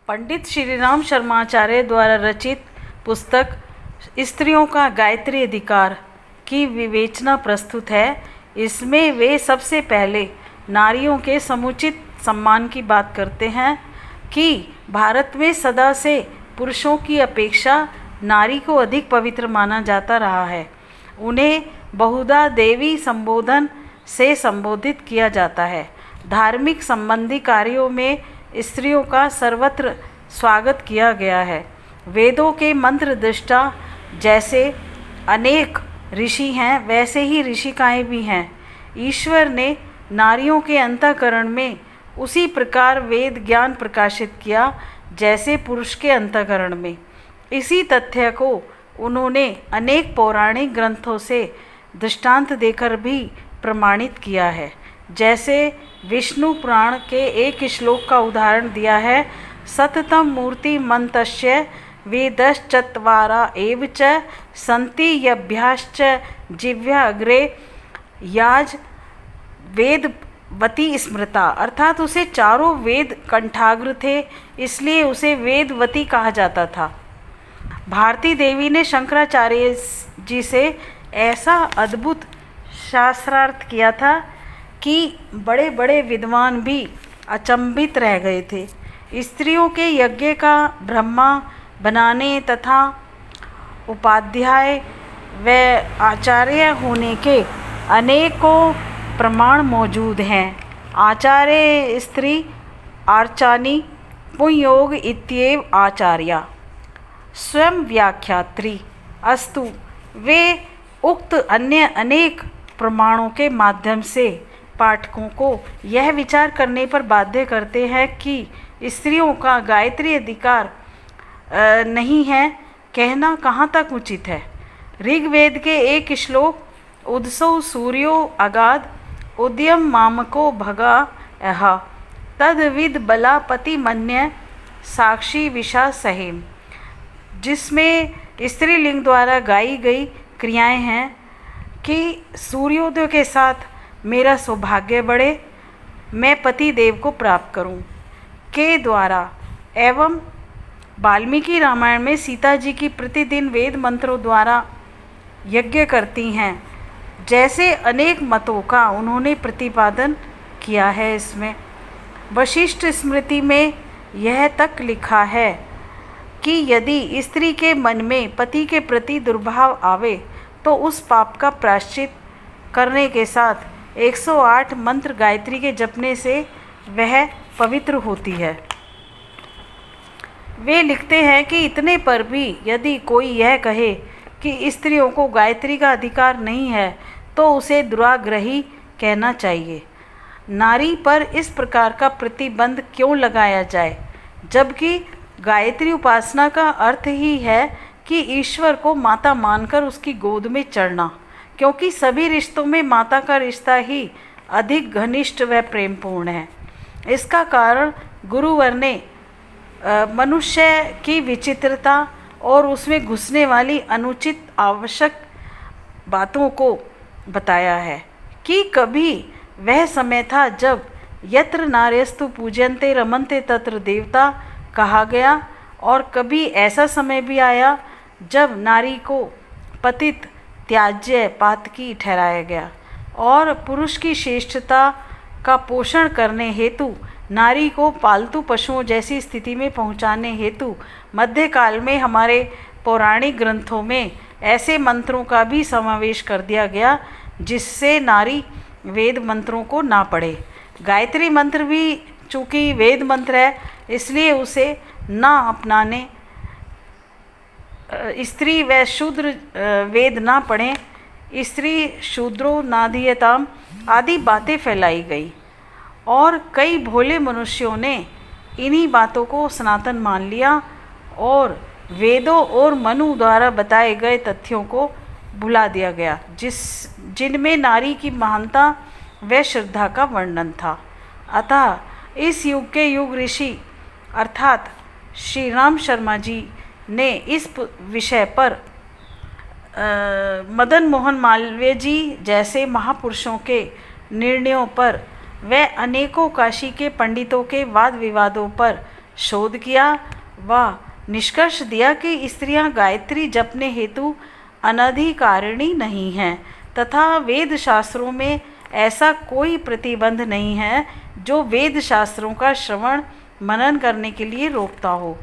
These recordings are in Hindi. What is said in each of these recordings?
पंडित श्रीराम शर्माचार्य द्वारा रचित पुस्तक स्त्रियों का गायत्री अधिकार की विवेचना प्रस्तुत है। इसमें वे सबसे पहले नारियों के समुचित सम्मान की बात करते हैं कि भारत में सदा से पुरुषों की अपेक्षा नारी को अधिक पवित्र माना जाता रहा है। उन्हें बहुधा देवी संबोधन से संबोधित किया जाता है। धार्मिक संबंधी कार्यों में स्त्रियों का सर्वत्र स्वागत किया गया है। वेदों के मंत्र दृष्टा जैसे अनेक ऋषि हैं, वैसे ही ऋषिकाएँ भी हैं। ईश्वर ने नारियों के अंतःकरण में उसी प्रकार वेद ज्ञान प्रकाशित किया जैसे पुरुष के अंतःकरण में। इसी तथ्य को उन्होंने अनेक पौराणिक ग्रंथों से दृष्टांत देकर भी प्रमाणित किया है। जैसे विष्णु पुराण के एक श्लोक का उदाहरण दिया है, सततं मूर्ति मंतस्य वेदश्चत्वारा एव च सन्ति यभ्याश्च जिह्वा अग्रे याज वेदवती स्मृता। अर्थात उसे चारों वेद कंठाग्र थे, इसलिए उसे वेदवती कहा जाता था। भारती देवी ने शंकराचार्य जी से ऐसा अद्भुत शास्त्रार्थ किया था कि बड़े बड़े विद्वान भी अचंभित रह गए थे। स्त्रियों के यज्ञ का ब्रह्मा बनाने तथा उपाध्याय व आचार्य होने के अनेकों प्रमाण मौजूद हैं। आचार्य स्त्री आर्चानी पुंयोग इत्येव आचार्या स्वयं व्याख्यात्री अस्तु। वे उक्त अन्य अनेक प्रमाणों के माध्यम से पाठकों को यह विचार करने पर बाध्य करते हैं कि स्त्रियों का गायत्री अधिकार नहीं है, कहना कहाँ तक उचित है। ऋग्वेद के एक श्लोक उदसौ सूर्यो अगाध उद्यम मामको भगा यह तद्विद बलापति मन्य साक्षी विषा सहेम, जिसमें स्त्रीलिंग द्वारा गाई गई क्रियाएं हैं कि सूर्योदय के साथ मेरा सौभाग्य बढ़े, मैं पति देव को प्राप्त करूं के द्वारा, एवं वाल्मीकि रामायण में सीता जी की प्रतिदिन वेद मंत्रों द्वारा यज्ञ करती हैं, जैसे अनेक मतों का उन्होंने प्रतिपादन किया है। इसमें वशिष्ठ स्मृति में यह तक लिखा है कि यदि स्त्री के मन में पति के प्रति दुर्भाव आवे तो उस पाप का प्रायश्चित करने के साथ 108 मंत्र गायत्री के जपने से वह पवित्र होती है। वे लिखते हैं कि इतने पर भी यदि कोई यह कहे कि स्त्रियों को गायत्री का अधिकार नहीं है तो उसे दुराग्रही कहना चाहिए। नारी पर इस प्रकार का प्रतिबंध क्यों लगाया जाए, जबकि गायत्री उपासना का अर्थ ही है कि ईश्वर को माता मानकर उसकी गोद में चढ़ना, क्योंकि सभी रिश्तों में माता का रिश्ता ही अधिक घनिष्ठ व प्रेमपूर्ण है। इसका कारण गुरुवर ने मनुष्य की विचित्रता और उसमें घुसने वाली अनुचित आवश्यक बातों को बताया है कि कभी वह समय था जब यत्र नार्यस्तु पूज्यन्ते रमन्ते तत्र देवता कहा गया, और कभी ऐसा समय भी आया जब नारी को पतित त्याज्य पातकी ठहराया गया और पुरुष की श्रेष्ठता का पोषण करने हेतु नारी को पालतू पशुओं जैसी स्थिति में पहुंचाने हेतु मध्यकाल में हमारे पौराणिक ग्रंथों में ऐसे मंत्रों का भी समावेश कर दिया गया जिससे नारी वेद मंत्रों को ना पढ़े। गायत्री मंत्र भी चूँकि वेद मंत्र है, इसलिए उसे ना अपनाने, स्त्री व शूद्र वेद ना पढ़ें, स्त्री शूद्रो नाधीयताम आदि बातें फैलाई गई और कई भोले मनुष्यों ने इन्हीं बातों को सनातन मान लिया और वेदों और मनु द्वारा बताए गए तथ्यों को भुला दिया गया, जिनमें नारी की महानता व श्रद्धा का वर्णन था। अतः इस युग के युग ऋषि अर्थात श्री राम शर्मा जी ने इस विषय पर मदन मोहन मालवीय जी जैसे महापुरुषों के निर्णयों पर व अनेकों काशी के पंडितों के वाद विवादों पर शोध किया व निष्कर्ष दिया कि स्त्रियां गायत्री जपने हेतु अनधिकारिणी नहीं हैं तथा वेद शास्त्रों में ऐसा कोई प्रतिबंध नहीं है जो वेद शास्त्रों का श्रवण मनन करने के लिए रोकता हो।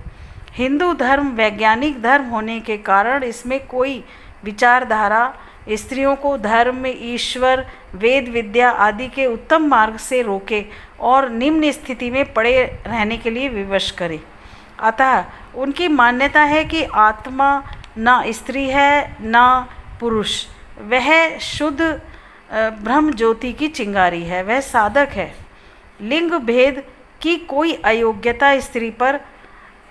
हिंदू धर्म वैज्ञानिक धर्म होने के कारण इसमें कोई विचारधारा स्त्रियों को धर्म, ईश्वर, वेद विद्या आदि के उत्तम मार्ग से रोके और निम्न स्थिति में पड़े रहने के लिए विवश करे। अतः उनकी मान्यता है कि आत्मा न स्त्री है न पुरुष, वह शुद्ध ब्रह्म ज्योति की चिंगारी है, वह साधक है। लिंग भेद की कोई अयोग्यता स्त्री पर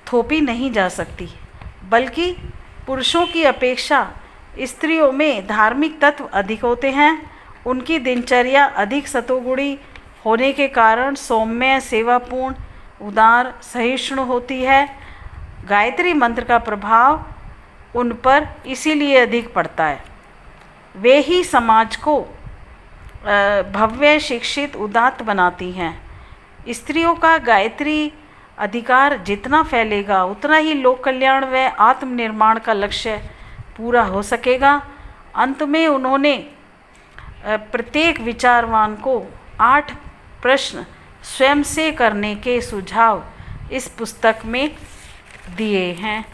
थोपी नहीं जा सकती, बल्कि पुरुषों की अपेक्षा स्त्रियों में धार्मिक तत्व अधिक होते हैं। उनकी दिनचर्या अधिक सतोगुणी होने के कारण सौम्य, सेवापूर्ण, उदार, सहिष्णु होती है। गायत्री मंत्र का प्रभाव उन पर इसीलिए अधिक पड़ता है। वे ही समाज को भव्य, शिक्षित, उदात्त बनाती हैं। स्त्रियों का गायत्री अधिकार जितना फैलेगा उतना ही लोक कल्याण व आत्मनिर्माण का लक्ष्य पूरा हो सकेगा। अंत में उन्होंने प्रत्येक विचारवान को 8 प्रश्न स्वयं से करने के सुझाव इस पुस्तक में दिए हैं।